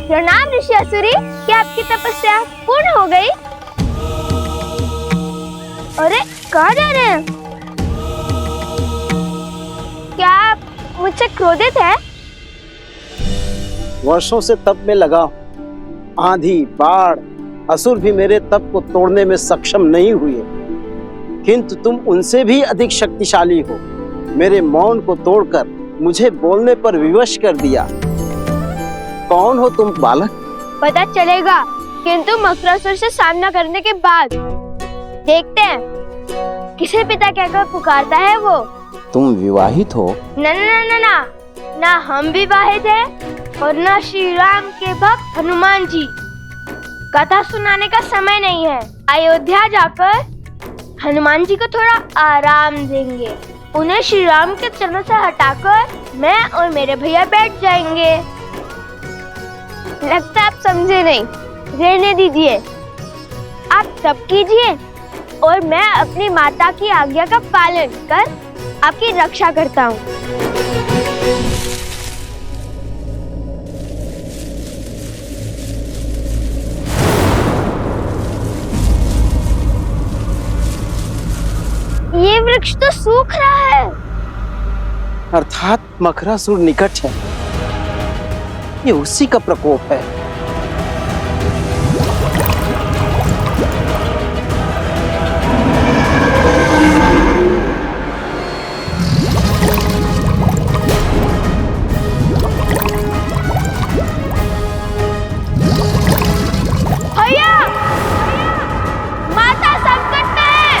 प्रणाम ऋषि असुरी, क्या आपकी तपस्या पूर्ण हो गई? अरे कहाँ जा रहे हैं? क्या आप मुझसे क्रोधित है? वर्षों से तप में लगा हूं। आंधी, बाढ़, असुर भी मेरे तप को तोड़ने में सक्षम नहीं हुए, किंतु तुम उनसे भी अधिक शक्तिशाली हो। मेरे मौन को तोड़कर मुझे बोलने पर विवश कर दिया। कौन हो तुम बालक? पता चलेगा, किंतु मकरासुर से सामना करने के बाद देखते हैं किसे पिता कहकर पुकारता है वो। तुम विवाहित हो? ना ना ना ना ना, हम विवाहित हैं और ना श्री राम के भक्त हनुमान जी। कथा सुनाने का समय नहीं है। अयोध्या जाकर हनुमान जी को थोड़ा आराम देंगे। उन्हें श्री राम के चरणों से हटाकर मैं और मेरे भैया बैठ जाएंगे। लगता आप समझे नहीं, रहने दीजिए। आप तप कीजिए और मैं अपनी माता की आज्ञा का पालन कर आपकी रक्षा करता हूँ। ये वृक्ष तो सूख रहा है। अर्थात मकरासुर निकट है। ये उसी का प्रकोप है। भैया, माता संकट में है।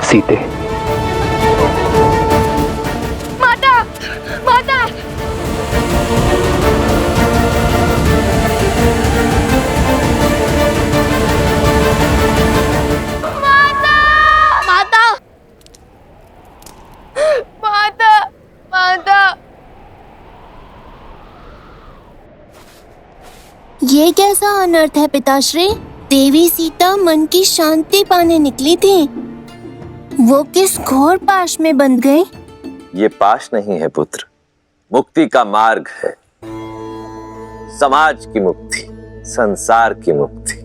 सीते, माता, माता। माता, माता, माता। ये कैसा अनर्थ है पिताश्री? देवी सीता मन की शांति पाने निकली थी, वो किस घोर पाश में बंध गई? ये पाश नहीं है पुत्र, मुक्ति का मार्ग है। समाज की मुक्ति, संसार की मुक्ति।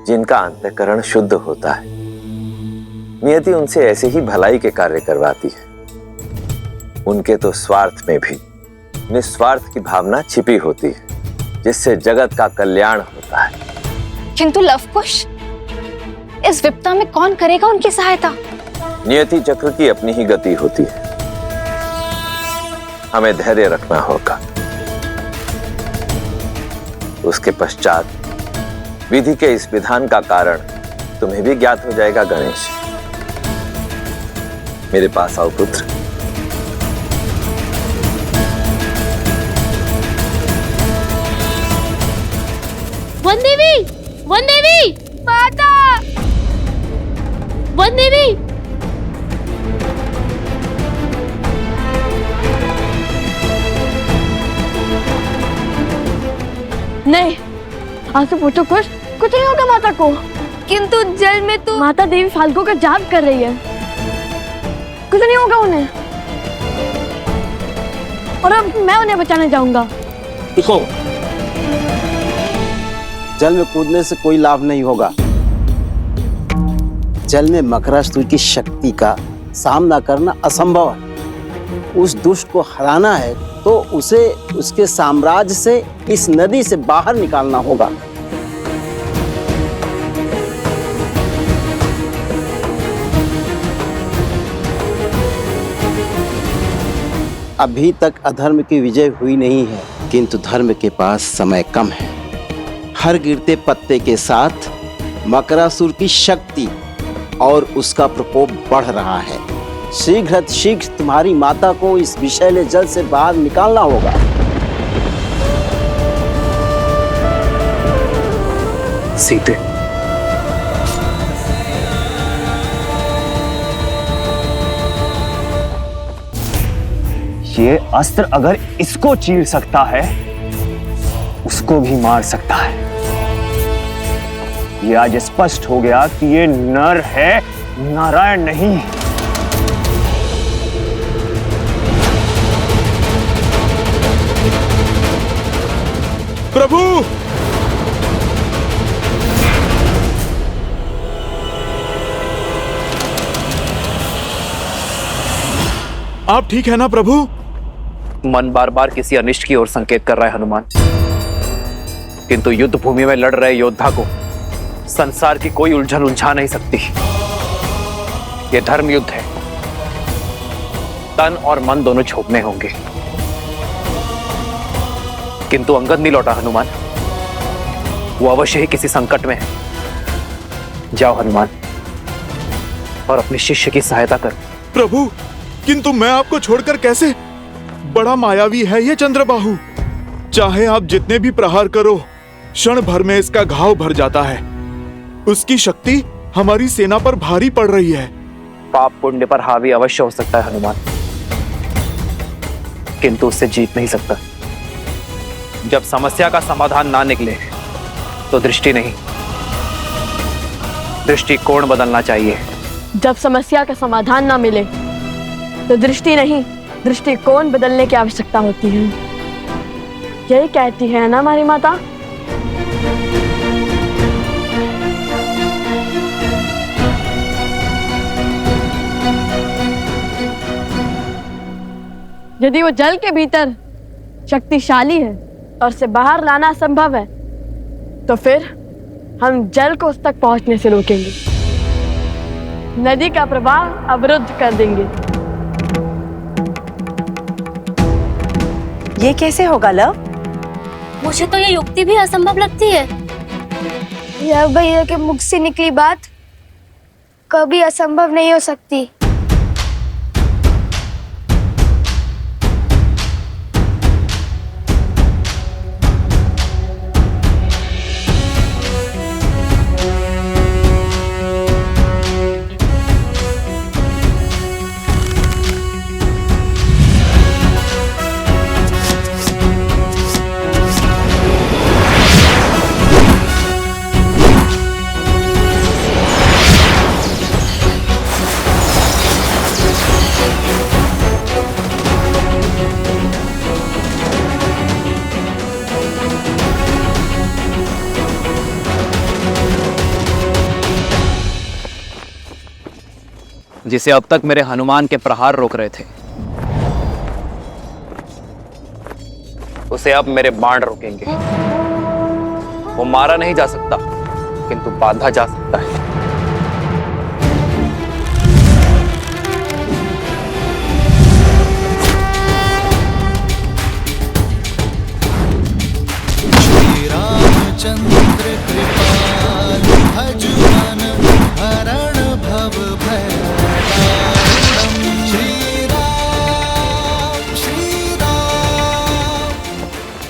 जिनका अंतःकरण शुद्ध होता है, नियति उनसे ऐसे ही भलाई के कार्य करवाती है। उनके तो स्वार्थ में भी निस्वार्थ की भावना छिपी होती है, जिससे जगत का कल्याण होता है। किंतु लवकुश, इस विपदा में कौन करेगा उनकी सहायता? नियति चक्र की अपनी ही गति होती है। हमें धैर्य रखना होगा। उसके पश्चात विधि के इस विधान का कारण तुम्हें भी ज्ञात हो जाएगा। गणेश, मेरे पास आओ पुत्र। वन देवी, वन देवी, माता, वन देवी। नहीं, आंसू पूछो, कुछ नहीं होगा माता को। किंतु जल में तो माता देवी फाल्गु का जाप कर रही है, कुछ नहीं होगा उन्हें। और अब मैं उन्हें बचाने जाऊंगा। देखो, जल में कूदने से कोई लाभ नहीं होगा। जल में मकरासुर की शक्ति का सामना करना असंभव है। उस दुष्ट को हराना है तो उसे उसके साम्राज्य से, इस नदी से बाहर निकालना होगा। अभी तक अधर्म की विजय हुई नहीं है। किंतु धर्म के पास समय कम है। हर गिरते पत्ते के साथ मकरासुर की शक्ति और उसका प्रकोप बढ़ रहा है। शीघ्र तुम्हारी माता को इस विषैले जल से बाहर निकालना होगा। सीते, ये अस्त्र अगर इसको चीर सकता है, उसको भी मार सकता है। ये आज स्पष्ट हो गया कि ये नर है, नारायण नहीं। प्रभु, आप ठीक है ना प्रभु? मन बार बार किसी अनिष्ट की ओर संकेत कर रहा है हनुमान, किंतु युद्ध भूमि में लड़ रहे योद्धा को संसार की कोई उलझन उलझा नहीं सकती। यह धर्म युद्ध है, तन और मन दोनों झोंकने होंगे। किंतु अंगद नहीं लौटा हनुमान, वो अवश्य ही किसी संकट में है। जाओ हनुमान और अपने शिष्य की सहायता करो। प्रभु, किंतु मैं आपको छोड़कर कैसे? बड़ा मायावी है ये चंद्रबाहु। चाहे आप जितने भी प्रहार करो, क्षण भर में इसका घाव भर जाता है। उसकी शक्ति हमारी सेना पर भारी पड़ रही है। पाप पुण्य पर हावी अवश्य हो सकता है हनुमान, किंतु उससे जीत नहीं सकता। जब समस्या का समाधान ना निकले तो दृष्टि नहीं, दृष्टिकोण बदलना चाहिए। जब समस्या का समाधान ना मिले तो दृष्टि नहीं, दृष्टिकोण बदलने की आवश्यकता होती है। यही कहती है ना हमारी माता। यदि वो जल के भीतर शक्तिशाली है और उसे बाहर लाना संभव है, तो फिर हम जल को उस तक पहुंचने से रोकेंगे, नदी का प्रवाह अवरुद्ध कर देंगे। ये कैसे होगा लव? मुझे तो ये युक्ति भी असंभव लगती है। यह भैया के मुख से निकली बात कभी असंभव नहीं हो सकती। जिसे अब तक मेरे हनुमान के प्रहार रोक रहे थे, उसे अब मेरे बाण रोकेंगे। वो मारा नहीं जा सकता, किंतु बांधा जा सकता है। श्री रामचंद्र कृपाल भजुमन हरण भव भय।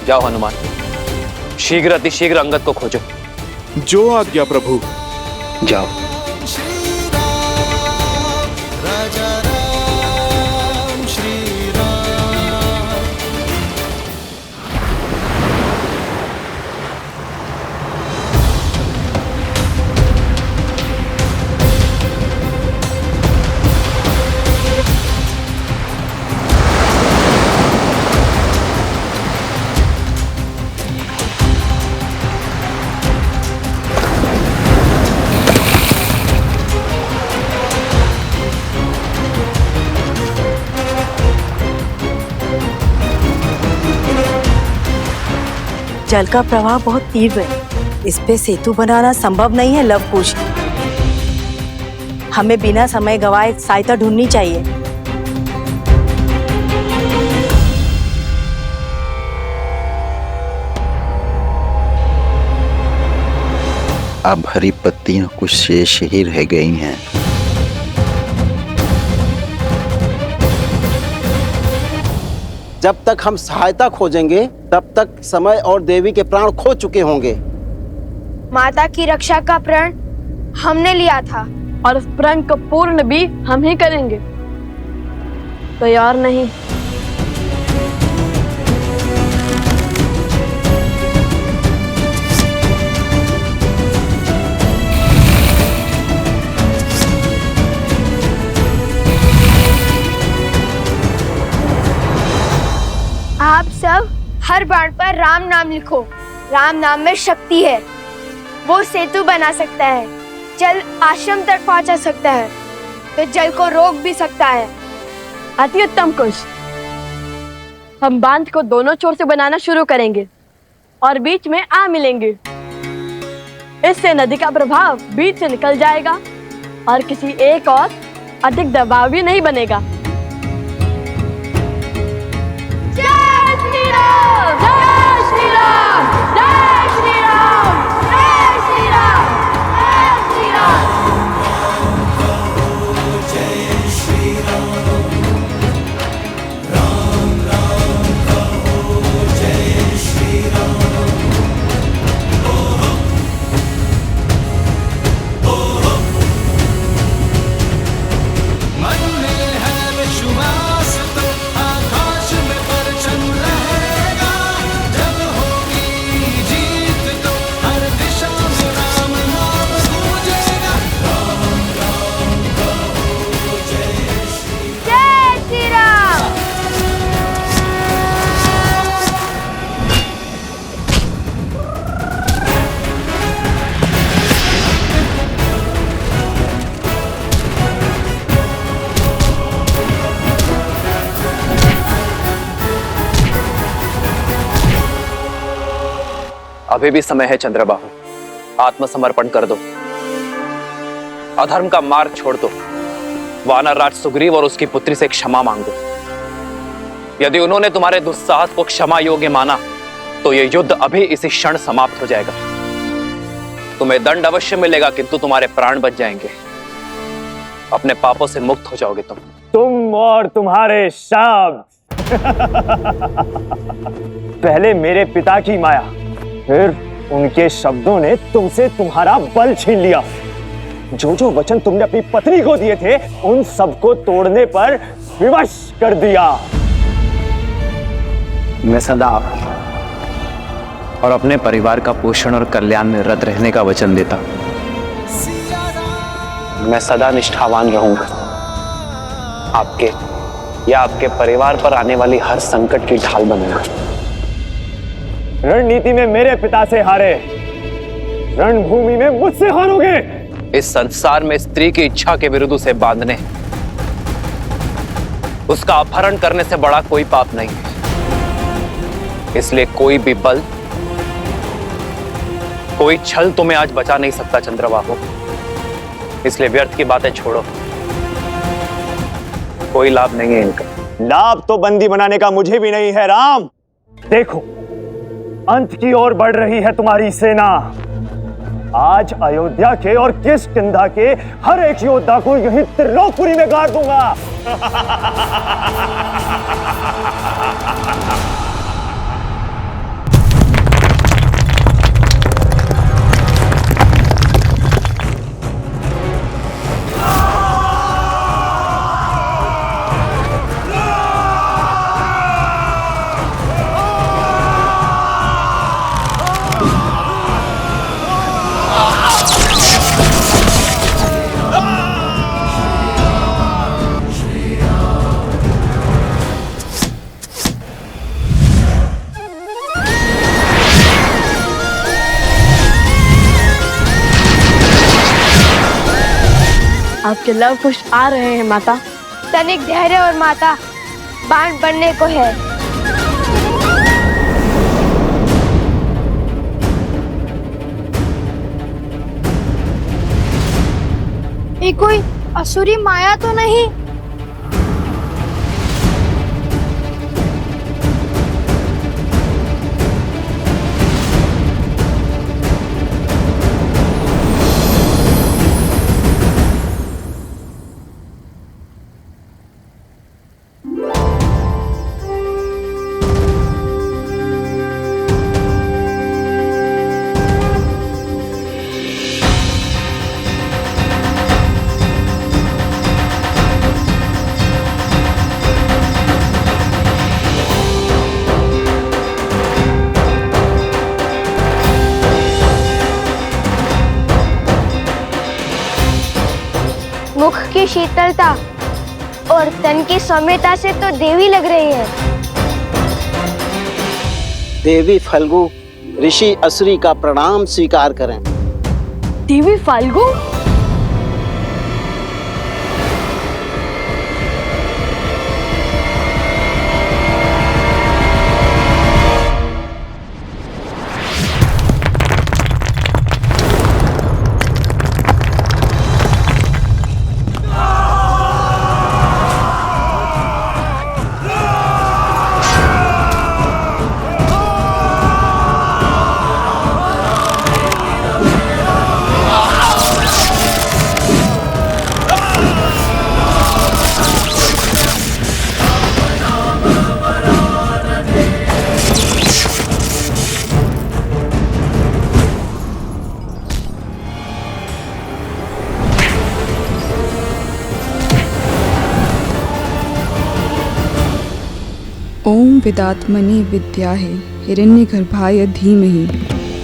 जाओ हनुमान, शीघ्र अतिशीघ्र अंगद को खोजो। जो आज्ञा प्रभु। जाओ। राजा राम श्री राम। जल का प्रवाह बहुत तीव्र है, इस पे सेतु बनाना संभव नहीं है लवकुश। हमें बिना समय गवाए सहायता ढूंढनी चाहिए। अब हरी पत्तियां कुछ शेष ही रह गई हैं। जब तक हम सहायता खोजेंगे तब तक समय और देवी के प्राण खो चुके होंगे। माता की रक्षा का प्रण हमने लिया था और उस प्रण को पूर्ण भी हम ही करेंगे। तैयार नहीं? आप सब हर बाण पर राम नाम लिखो। राम नाम में शक्ति है। वो सेतु बना सकता है, जल आश्रम तक पहुंचा सकता है, तो जल को रोक भी सकता है। अति उत्तम कुश। हम बांध को दोनों छोर से बनाना शुरू करेंगे और बीच में आ मिलेंगे। इससे नदी का प्रभाव बीच से निकल जाएगा और किसी एक और अधिक दबाव भी नहीं बनेगा। जय श्री राम! जय श्री राम! जय श्री राम! जय श्री राम! जय श्री राम! अभी भी समय है चंद्रबाहु, आत्मसमर्पण कर दो। अधर्म का मार्ग छोड़ दो। वानर राज सुग्रीव और उसकी पुत्री से क्षमा मांगो। यदि उन्होंने तुम्हारे दुस्साहस को क्षमा योग्य माना तो यह युद्ध अभी इसी क्षण समाप्त हो जाएगा। तुम्हें दंड अवश्य मिलेगा, किंतु तुम्हारे प्राण बच जाएंगे। अपने पापों से मुक्त हो जाओगे तुम और तुम्हारे शब्द। पहले मेरे पिता की माया, फिर उनके शब्दों ने तुमसे तुम्हारा बल छीन लिया। जो जो वचन तुमने अपनी पत्नी को दिए थे उन सबको तोड़ने पर विवश कर दिया। मैं सदा और अपने परिवार का पोषण और कल्याण में रत रहने का वचन देता। मैं सदा निष्ठावान रहूंगा। आपके या आपके परिवार पर आने वाली हर संकट की ढाल बनूंगा। रणनीति में मेरे पिता से हारे, रणभूमि में मुझसे हारोगे। इस संसार में स्त्री की इच्छा के विरुद्ध उसे बांधने, उसका अपहरण करने से बड़ा कोई पाप नहीं है। इसलिए कोई भी बल, कोई छल तुम्हें आज बचा नहीं सकता चंद्रबाहु। इसलिए व्यर्थ की बातें छोड़ो, कोई लाभ नहीं है इनका। लाभ तो बंदी बनाने का मुझे भी नहीं है राम। देखो, अंत की ओर बढ़ रही है तुम्हारी सेना। आज अयोध्या के और किष्किंधा के हर एक योद्धा को यहीं त्रिलोकपुरी में गाड़ दूंगा। आपके लव पुष्प आ रहे हैं माता। तनिक धैर्य और माता, बाण बनने को है। ये कोई असुरी माया तो नहीं? मुख की शीतलता और तन की सौम्यता से तो देवी लग रही है। देवी फल्गु, ऋषि असुरी का प्रणाम स्वीकार करें। देवी फाल्गु? ओम विदात्मने विद्याहे हिरण्यगर्भाय धीमहि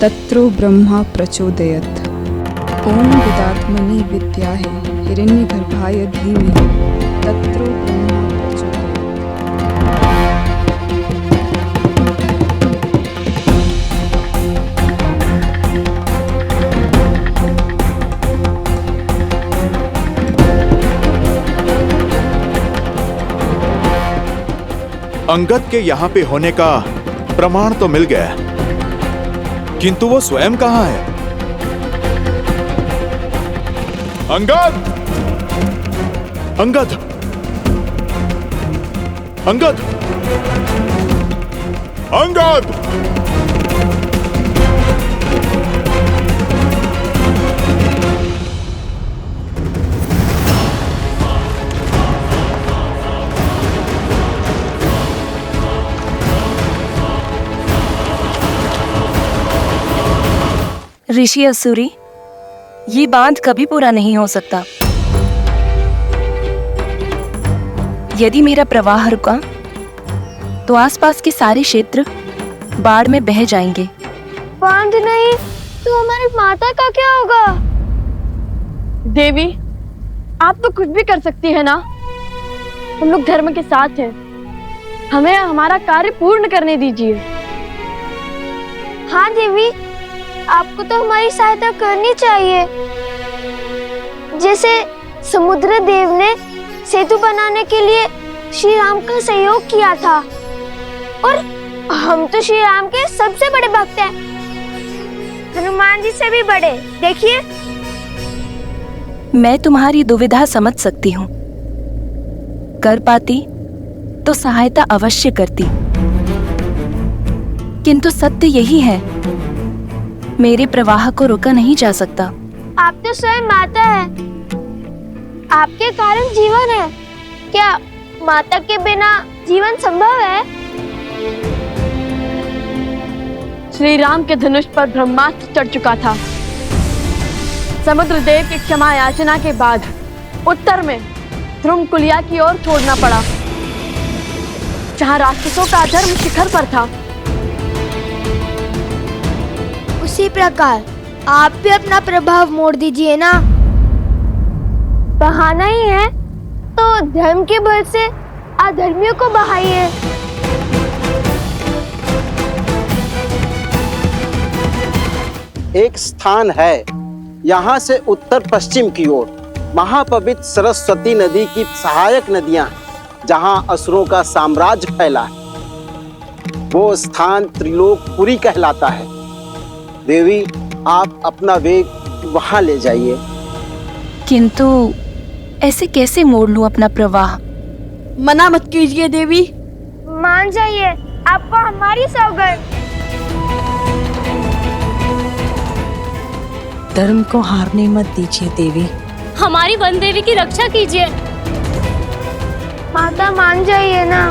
तत्रो ब्रह्मा प्रचोदयत्। ओम विदात्मने विद्याहे हिरण्यगर्भाय धीमहि तत्रो ब्रह्मा प्रचोदयत्। अंगद के यहाँ पे होने का प्रमाण तो मिल गया, किंतु वो स्वयं कहाँ है? अंगद! अंगद! अंगद! अंगद! ऋषि असुरी, ये बांध कभी पूरा नहीं हो सकता। यदि मेरा प्रवाह रुका तो आसपास के सारे क्षेत्र बाढ़ में बह जाएंगे। बांध नहीं तो हमारी माता का क्या होगा? देवी, आप तो कुछ भी कर सकती है ना। हम लोग धर्म के साथ हैं, हमें हमारा कार्य पूर्ण करने दीजिए। हाँ देवी, आपको तो हमारी सहायता करनी चाहिए। जैसे समुद्र देव ने सेतु बनाने के लिए श्री राम का सहयोग किया था, और हम तो श्री राम के सबसे बड़े भक्त हैं, हनुमान जी से भी बड़े। देखिए, मैं तुम्हारी दुविधा समझ सकती हूँ। कर पाती तो सहायता अवश्य करती, किंतु सत्य यही है, मेरे प्रवाह को रोका नहीं जा सकता। आप तो स्वयं माता है, आपके कारण जीवन है। क्या माता के बिना जीवन संभव है? श्री राम के धनुष पर ब्रह्मास्त्र चढ़ चुका था। समुद्र देव की क्षमा याचना के बाद उत्तर में ध्रुमकुलिया की ओर छोड़ना पड़ा, जहाँ राक्षसों का अधर्म शिखर पर था। उसी प्रकार आप भी अपना प्रभाव मोड़ दीजिए ना। बहाना ही है तो धर्म के बल से अधर्मियों को बहाइए। एक स्थान है यहाँ से उत्तर पश्चिम की ओर महापवित्र सरस्वती नदी की सहायक नदियां, जहाँ असुरों का साम्राज्य फैला है। वो स्थान त्रिलोकपुरी कहलाता है। देवी, आप अपना वेग वहां ले जाइए। किंतु ऐसे कैसे मोड़ लूं अपना प्रवाह? मना मत कीजिए देवी। मान जाइए, आपको हमारी सौगंध। धर्म को हारने मत दीजिए देवी। हमारी वन देवी की रक्षा कीजिए। माता मान जाइए ना।